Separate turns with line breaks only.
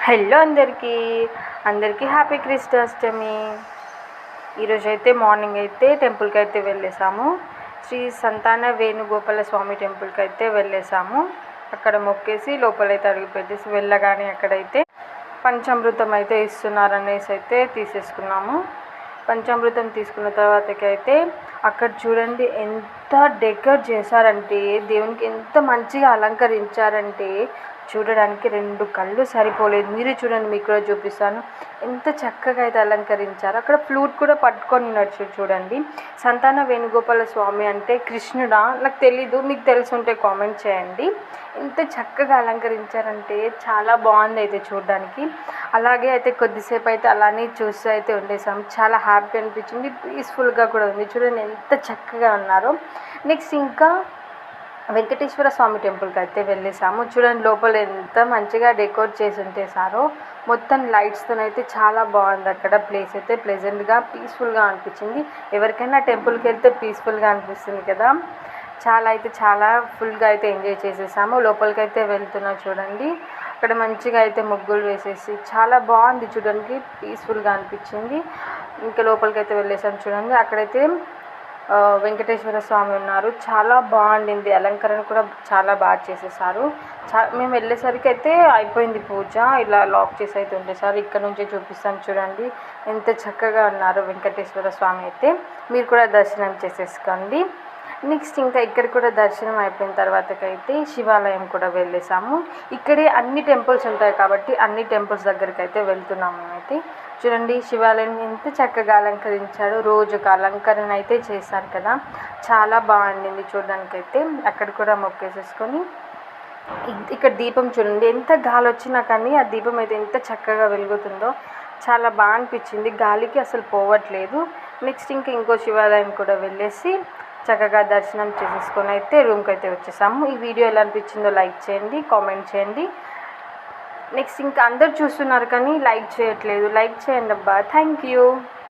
Hello అందరికీ happy Krishnashtami. ఈరోజు అయితే మార్నింగ్ అయితే టెంపుల్కి అయితే వెళ్ళేసాము. శ్రీ సంతాన వేణుగోపాల స్వామి టెంపుల్కి అయితే వెళ్ళేసాము. అక్కడ మొక్కేసి లోపలైతే అడుగు పెట్టేసి వెళ్ళగానే అక్కడైతే పంచామృతం అయితే ఇస్తున్నారనేసి అయితే తీసేసుకున్నాము. పంచామృతం తీసుకున్న తర్వాతకి అయితే అక్కడ చూడండి ఎంత డెకరేట్ చేశారంటే, దేవునికి ఎంత మంచిగా అలంకరించారంటే చూడడానికి 2 కళ్ళు సరిపోలేదు. మీరే చూడండి, మీకు కూడా చూపిస్తాను ఎంత చక్కగా అయితే అలంకరించారు. అక్కడ ఫ్లూట్ కూడా పట్టుకొని ఉన్నాడు చూడండి. సంతాన వేణుగోపాల స్వామి అంటే కృష్ణుడా నాకు తెలీదు, మీకు తెలుసుంటే కామెంట్ చేయండి. ఎంత చక్కగా అలంకరించారంటే చాలా బాగుంది అయితే చూడడానికి. అలాగే అయితే కొద్దిసేపు అయితే అలానే చూస్తూ అయితే ఉండేసాం. చాలా హ్యాపీ అనిపించింది, పీస్ఫుల్గా కూడా ఉంది. చూడండి ఎంత చక్కగా ఉన్నారో. నెక్స్ట్ ఇంకా వెంకటేశ్వర స్వామి టెంపుల్కి అయితే వెళ్ళేసాము. చూడండి లోపల ఎంత మంచిగా డెకోరేట్ చేసి ఉంటేసారో, మొత్తం లైట్స్తోనైతే చాలా బాగుంది. అక్కడ ప్లేస్ అయితే ప్లెజెంట్గా పీస్ఫుల్గా అనిపించింది. ఎవరికైనా టెంపుల్కి వెళ్తే పీస్ఫుల్గా అనిపిస్తుంది కదా. చాలా ఫుల్గా అయితే ఎంజాయ్ చేసేసాము. లోపలికి అయితే వెళ్తున్నాం చూడండి. అక్కడ మంచిగా అయితే ముగ్గులు వేసేసి చాలా బాగుంది, చూడడానికి పీస్ఫుల్గా అనిపించింది. ఇంకా లోపలికి అయితే వెళ్ళేసాం చూడండి. అక్కడైతే వెంకటేశ్వర స్వామి ఉన్నారు. చాలా బాగుండింది, అలంకరణ కూడా చాలా బాగా చేసేసారు. మేము వెళ్ళేసరికి అయితే అయిపోయింది పూజ. ఇలా లాక్ చేసి అయితే ఉండేసారు. ఇక్కడ నుంచే చూపిస్తాను చూడండి ఎంత చక్కగా ఉన్నారు వెంకటేశ్వర స్వామి అయితే. మీరు కూడా దర్శనం చేసేసుకోండి. నెక్స్ట్ ఇంకా ఇక్కడ కూడా దర్శనం అయిపోయిన తర్వాతకైతే శివాలయం కూడా వెళ్ళేసాము. ఇక్కడే అన్ని టెంపుల్స్ ఉంటాయి కాబట్టి అన్ని టెంపుల్స్ దగ్గరికి అయితే వెళ్తున్నాము మేమైతే. చూడండి శివాలయం ఎంత చక్కగా అలంకరించాడు. రోజుకు అలంకరణ అయితే చేశారు కదా, చాలా బాగుండింది చూడడానికైతే. అక్కడ కూడా మొక్కేసేసుకొని ఇక్కడ దీపం చూడండి ఎంత గాలి వచ్చినా కానీ ఆ దీపం అయితే ఎంత చక్కగా వెలుగుతుందో, చాలా బాగా అనిపించింది. గాలికి అసలు పోవట్లేదు. నెక్స్ట్ ఇంకో శివాలయం కూడా వెళ్ళేసి చక్కగా దర్శనం చేసేసుకొని అయితే రూమ్కి అయితే వచ్చేసాము. ఈ వీడియో ఎలా అనిపించిందో లైక్ చేయండి, కామెంట్ చేయండి. నెక్స్ట్ ఇంకా అందరు చూస్తున్నారు కానీ లైక్ చేయట్లేదు, లైక్ చేయండి అబ్బా. Thank you.